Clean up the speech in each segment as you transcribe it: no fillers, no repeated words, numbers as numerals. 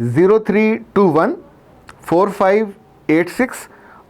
0321 4586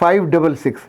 566।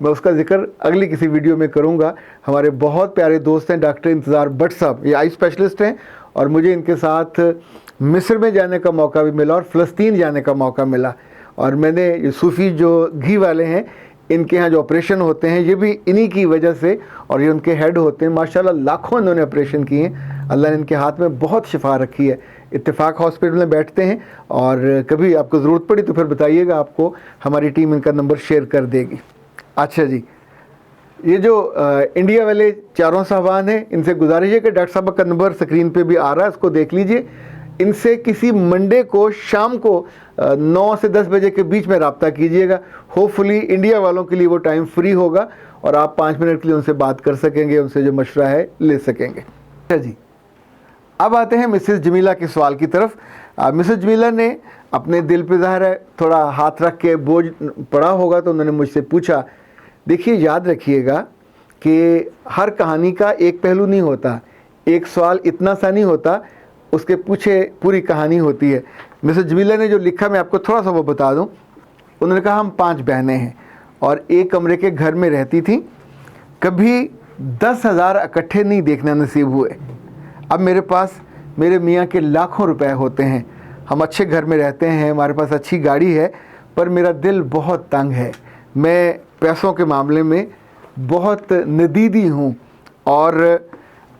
میں اس کا ذکر اگلی کسی ویڈیو میں کروں گا. ہمارے بہت پیارے دوست ہیں ڈاکٹر انتظار بٹ صاحب, یہ آئی اسپیشلسٹ ہیں, اور مجھے ان کے ساتھ مصر میں جانے کا موقع بھی ملا اور فلسطین جانے کا موقع ملا. اور میں نے یہ صوفی جو گھی والے ہیں, ان کے ہاں جو آپریشن ہوتے ہیں یہ بھی انہی کی وجہ سے, اور یہ ان کے ہیڈ ہوتے ہیں ماشاءاللہ, لاکھوں انہوں نے آپریشن کیے ہیں. اللہ نے ان کے ہاتھ میں بہت شفا رکھی ہے. اتفاق ہاسپٹل میں بیٹھتے ہیں, اور کبھی آپ کو ضرورت پڑی تو پھر بتائیے گا, آپ کو ہماری ٹیم ان کا نمبر شیئر کر دے گی. اچھا جی, یہ جو انڈیا والے چاروں صاحبان ہیں, ان سے گزارش ہے کہ ڈاکٹر صاحب کا نمبر سکرین پہ بھی آ رہا ہے, اس کو دیکھ لیجئے. ان سے کسی منڈے کو شام کو 9 سے 10 بجے کے بیچ میں رابطہ کیجئے گا. ہوپ فلی انڈیا والوں کے لیے وہ ٹائم فری ہوگا, اور آپ 5 منٹ کے لیے ان سے بات کر سکیں گے, ان سے جو مشورہ ہے لے سکیں گے. اچھا جی, اب آتے ہیں مسز جمیلہ کے سوال کی طرف. مسز جمیلہ نے اپنے دل پہ ظاہر ہے تھوڑا ہاتھ رکھ کے بوجھ پڑا ہوگا, تو انہوں نے مجھ سے پوچھا. دیکھیے, یاد رکھیے گا کہ ہر کہانی کا ایک پہلو نہیں ہوتا, ایک سوال اتنا سا نہیں ہوتا, اس کے پیچھے پوری کہانی ہوتی ہے. مسز جمیلہ نے جو لکھا میں آپ کو تھوڑا سا وہ بتا دوں. انہوں نے کہا ہم 5 بہنیں ہیں اور ایک کمرے کے گھر میں رہتی تھیں, کبھی 10,000 اکٹھے نہیں دیکھنا نصیب ہوئے. اب میرے پاس میرے میاں کے لاکھوں روپے ہوتے ہیں, ہم اچھے گھر میں رہتے ہیں, ہمارے پاس اچھی گاڑی ہے, پر میرا دل بہت تنگ ہے. میں پیسوں کے معاملے میں بہت ندیدی ہوں, اور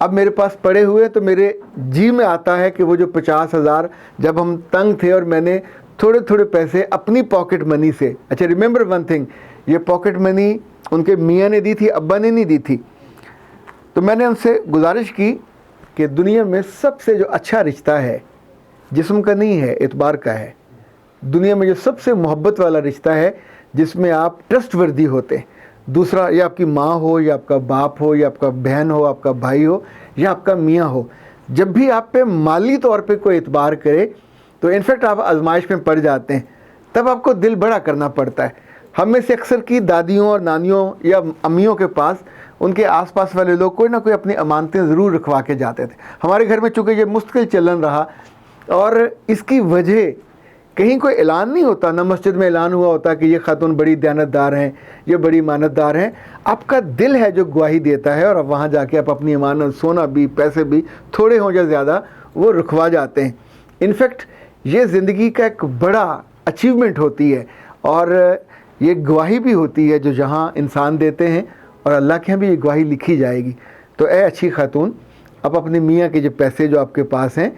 اب میرے پاس پڑے ہوئے تو میرے جی میں آتا ہے کہ وہ جو 50,000 جب ہم تنگ تھے اور میں نے تھوڑے تھوڑے پیسے اپنی پاکٹ منی سے, اچھا ریممبر ون تھنگ, یہ پاکٹ منی ان کے میاں نے دی تھی, ابا نے نہیں دی تھی. تو میں نے ان سے گزارش کی کہ دنیا میں سب سے جو اچھا رشتہ ہے, جسم کا نہیں ہے, اعتبار کا ہے. دنیا میں جو سب سے محبت والا رشتہ ہے, جس میں آپ ٹرسٹ وردی ہوتے ہیں. دوسرا, یا آپ کی ماں ہو, یا آپ کا باپ ہو, یا آپ کا بہن ہو, آپ کا بھائی ہو, یا آپ کا میاں ہو. جب بھی آپ پہ مالی طور پہ کوئی اعتبار کرے تو انفیکٹ آپ آزمائش میں پڑ جاتے ہیں, تب آپ کو دل بڑا کرنا پڑتا ہے. ہم میں سے اکثر کی دادیوں اور نانیوں یا امیوں کے پاس ان کے آس پاس والے لوگ کوئی نہ کوئی اپنی امانتیں ضرور رکھوا کے جاتے تھے. ہمارے گھر میں چونکہ یہ مستقل چلن رہا, اور اس کی وجہ کہیں کوئی اعلان نہیں ہوتا, نہ مسجد میں اعلان ہوا ہوتا کہ یہ خاتون بڑی دیانتدار ہیں, یہ بڑی امانتدار ہیں. آپ کا دل ہے جو گواہی دیتا ہے, اور اب وہاں جا کے آپ اپنی امانت, سونا بھی, پیسے بھی, تھوڑے ہوں یا زیادہ, وہ رکھوا جاتے ہیں. انفیکٹ یہ زندگی کا ایک بڑا اچیومنٹ ہوتی ہے, اور یہ گواہی بھی ہوتی ہے جو جہاں انسان دیتے ہیں, اور اللہ کے یہاں بھی یہ گواہی لکھی جائے گی. تو اے اچھی خاتون, آپ اپنے میاں کے جو پیسے جو آپ کے پاس ہیں,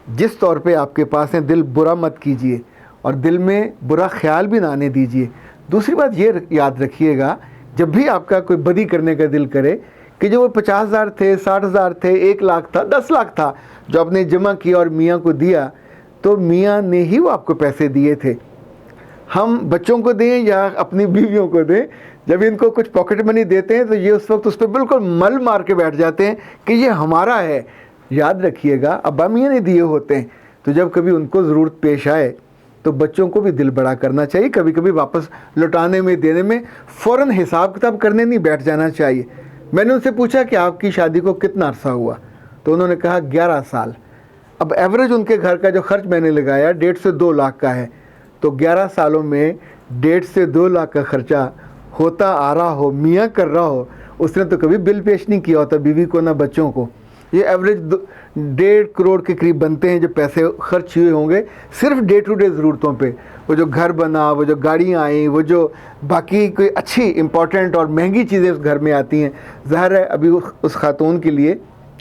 جس طور پہ آپ کے پاس ہیں, دل برا مت کیجئے, اور دل میں برا خیال بھی نہ آنے دیجئے. دوسری بات یہ یاد رکھیے گا, جب بھی آپ کا کوئی بدی کرنے کا دل کرے, کہ جو وہ 50,000 تھے, 60,000 تھے, 1 لاکھ تھا, 10 لاکھ تھا, جو آپ نے جمع کیا اور میاں کو دیا, تو میاں نے ہی وہ آپ کو پیسے دیے تھے. ہم بچوں کو دیں یا اپنی بیویوں کو دیں, جب ان کو کچھ پاکٹ منی دیتے ہیں تو یہ اس وقت اس پہ بالکل مل مار کے بیٹھ جاتے ہیں کہ یہ ہمارا ہے. یاد رکھیے گا, ابا میاں نے دیے ہوتے ہیں, تو جب کبھی ان کو ضرورت پیش آئے تو بچوں کو بھی دل بڑا کرنا چاہیے. کبھی کبھی واپس لوٹانے میں, دینے میں فوراً حساب کتاب کرنے نہیں بیٹھ جانا چاہیے. میں نے ان سے پوچھا کہ آپ کی شادی کو کتنا عرصہ ہوا, تو انہوں نے کہا 11 سال. اب ایوریج ان کے گھر کا جو خرچ میں نے لگایا 1.5 سے 2 لاکھ کا ہے, تو 11 سالوں میں 1.5 سے 2 لاکھ کا خرچہ ہوتا آ رہا ہو, میاں کر رہا ہو, اس نے تو کبھی بل پیش نہیں کیا ہوتا بیوی کو نہ بچوں کو. یہ ایوریج 1.5 کروڑ کے قریب بنتے ہیں جو پیسے خرچ ہوئے ہوں گے صرف ڈے ٹو ڈے ضرورتوں پہ. وہ جو گھر بنا, وہ جو گاڑیاں آئیں, وہ جو باقی کوئی اچھی امپورٹنٹ اور مہنگی چیزیں اس گھر میں آتی ہیں. ظاہر ہے ابھی اس خاتون کے لیے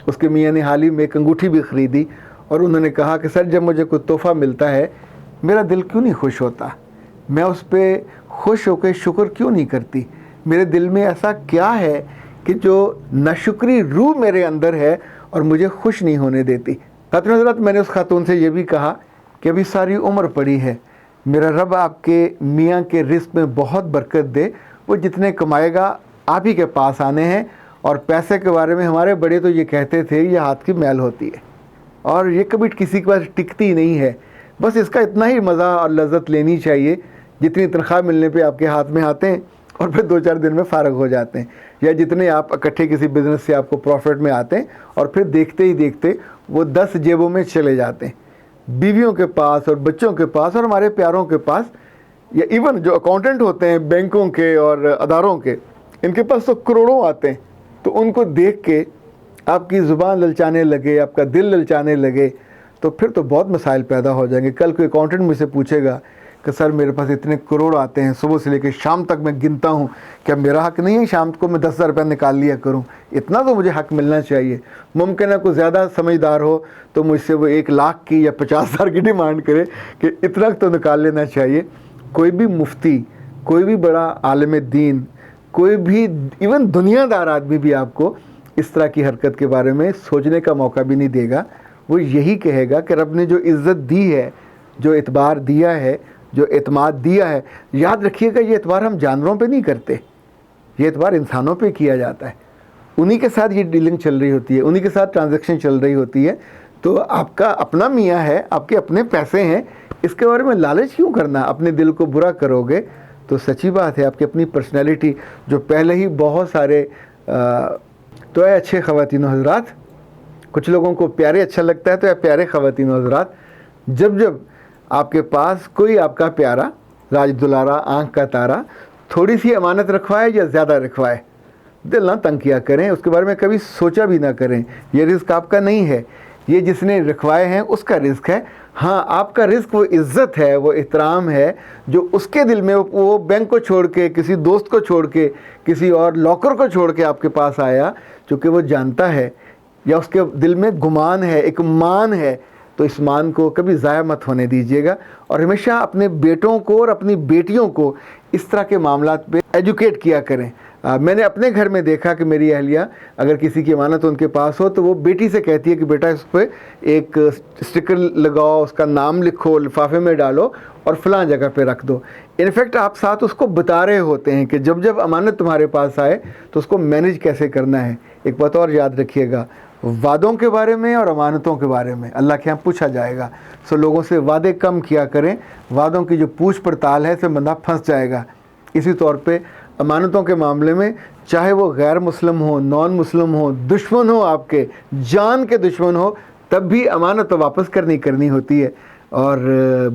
اس کے میاں نے حال ہی میں ایک انگوٹھی بھی خریدی, اور انہوں نے کہا کہ سر جب مجھے کوئی تحفہ ملتا ہے میرا دل کیوں نہیں خوش ہوتا, میں اس پہ خوش ہو کے شکر کیوں نہیں کرتی, میرے دل میں ایسا کیا ہے کہ جو ناشکری روح میرے اندر ہے اور مجھے خوش نہیں ہونے دیتی. خاتون حضرات, میں نے اس خاتون سے یہ بھی کہا کہ ابھی ساری عمر پڑی ہے, میرا رب آپ کے میاں کے رزق میں بہت برکت دے, وہ جتنے کمائے گا آپ ہی کے پاس آنے ہیں. اور پیسے کے بارے میں ہمارے بڑے تو یہ کہتے تھے یہ ہاتھ کی میل ہوتی ہے, اور یہ کبھی کسی کے پاس ٹکتی نہیں ہے. بس اس کا اتنا ہی مزہ اور لذت لینی چاہیے جتنی تنخواہ ملنے پہ آپ کے ہاتھ میں آتے ہیں اور پھر 2-4 دن میں فارغ ہو جاتے ہیں, یا جتنے آپ اکٹھے کسی بزنس سے آپ کو پروفٹ میں آتے ہیں اور پھر دیکھتے ہی دیکھتے وہ 10 جیبوں میں چلے جاتے ہیں, بیویوں کے پاس اور بچوں کے پاس اور ہمارے پیاروں کے پاس, یا ایون جو اکاؤنٹنٹ ہوتے ہیں بینکوں کے اور اداروں کے, ان کے پاس تو کروڑوں آتے ہیں. تو ان کو دیکھ کے آپ کی زبان للچانے لگے, آپ کا دل للچانے لگے, تو پھر تو بہت مسائل پیدا ہو جائیں گے. کل کوئی اکاؤنٹنٹ مجھ سے پوچھے گا کہ سر میرے پاس اتنے کروڑ آتے ہیں, صبح سے لے کے شام تک میں گنتا ہوں, کیا میرا حق نہیں ہے شام کو میں 10,000 روپیہ نکال لیا کروں؟ اتنا تو مجھے حق ملنا چاہیے. ممکن ہے کوئی زیادہ سمجھدار ہو تو مجھ سے وہ 1,00,000 کی یا 50,000 کی ڈیمانڈ کرے کہ اتنا تو نکال لینا چاہیے. کوئی بھی مفتی, کوئی بھی بڑا عالم دین, کوئی بھی ایون دنیا دار آدمی بھی آپ کو اس طرح کی حرکت کے بارے میں سوچنے کا موقع بھی نہیں دے گا. وہ یہی کہے گا کہ رب نے جو عزت دی ہے, جو اعتبار دیا ہے, جو اعتماد دیا ہے, یاد رکھیے گا یہ اعتبار ہم جانوروں پہ نہیں کرتے, یہ اعتبار انسانوں پہ کیا جاتا ہے. انہی کے ساتھ یہ ڈیلنگ چل رہی ہوتی ہے, انہی کے ساتھ ٹرانزیکشن چل رہی ہوتی ہے. تو آپ کا اپنا میاں ہے, آپ کے اپنے پیسے ہیں, اس کے بارے میں لالچ کیوں کرنا؟ اپنے دل کو برا کرو گے تو سچی بات ہے آپ کی اپنی پرسنالٹی جو پہلے ہی بہت سارے تو اے اچھے خواتین و حضرات, کچھ لوگوں کو پیارے اچھا لگتا ہے, تو اے پیارے خواتین و حضرات, جب جب آپ کے پاس کوئی آپ کا پیارا, راج دلارا, آنکھ کا تارا تھوڑی سی امانت رکھوائے یا زیادہ رکھوائے, دل نہ تنگ کیا کریں, اس کے بارے میں کبھی سوچا بھی نہ کریں. یہ رزق آپ کا نہیں ہے, یہ جس نے رکھوائے ہیں اس کا رزق ہے. ہاں آپ کا رزق وہ عزت ہے, وہ احترام ہے جو اس کے دل میں, وہ بینک کو چھوڑ کے, کسی دوست کو چھوڑ کے, کسی اور لاکر کو چھوڑ کے آپ کے پاس آیا, چونکہ وہ جانتا ہے یا اس کے دل میں گمان ہے, ایک مان ہے. تو اس مان کو کبھی ضائع مت ہونے دیجیے گا, اور ہمیشہ اپنے بیٹوں کو اور اپنی بیٹیوں کو اس طرح کے معاملات پہ ایجوکیٹ کیا کریں. میں نے اپنے گھر میں دیکھا کہ میری اہلیہ اگر کسی کی امانت ان کے پاس ہو تو وہ بیٹی سے کہتی ہے کہ بیٹا اس پہ ایک اسٹیکر لگاؤ, اس کا نام لکھو, لفافے میں ڈالو اور فلاں جگہ پہ رکھ دو. انفیکٹ آپ ساتھ اس کو بتا رہے ہوتے ہیں کہ جب جب امانت تمہارے پاس آئے تو اس کو مینیج کیسے کرنا ہے. ایک بات اور یاد رکھیے گا, وعدوں کے بارے میں اور امانتوں کے بارے میں اللہ کے یہاں پوچھا جائے گا. سو لوگوں سے وعدے کم کیا کریں, وعدوں کی جو پوچھ پڑتال ہے سے بندہ پھنس جائے گا. اسی طور پہ امانتوں کے معاملے میں چاہے وہ غیر مسلم ہو, نان مسلم ہو, دشمن ہو, آپ کے جان کے دشمن ہو, تب بھی امانت تو واپس کرنی ہوتی ہے. اور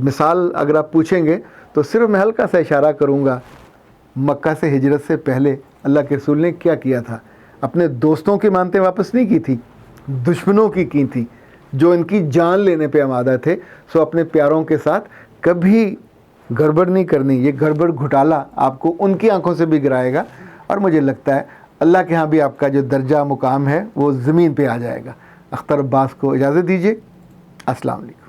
مثال اگر آپ پوچھیں گے تو صرف میں ہلکا سا اشارہ کروں گا, مکہ سے ہجرت سے پہلے اللہ کے رسول نے کیا کیا تھا. اپنے دوستوں کی امانتیں واپس نہیں کی تھی, دشمنوں کی تھی جو ان کی جان لینے پہ آمادہ تھے. سو اپنے پیاروں کے ساتھ کبھی گڑبڑ نہیں کرنی. یہ گڑبڑ گھوٹالہ آپ کو ان کی آنکھوں سے بھی گرائے گا, اور مجھے لگتا ہے اللہ کے ہاں بھی آپ کا جو درجہ مقام ہے وہ زمین پہ آ جائے گا. اختر عباس کو اجازت دیجیے. السلام علیکم.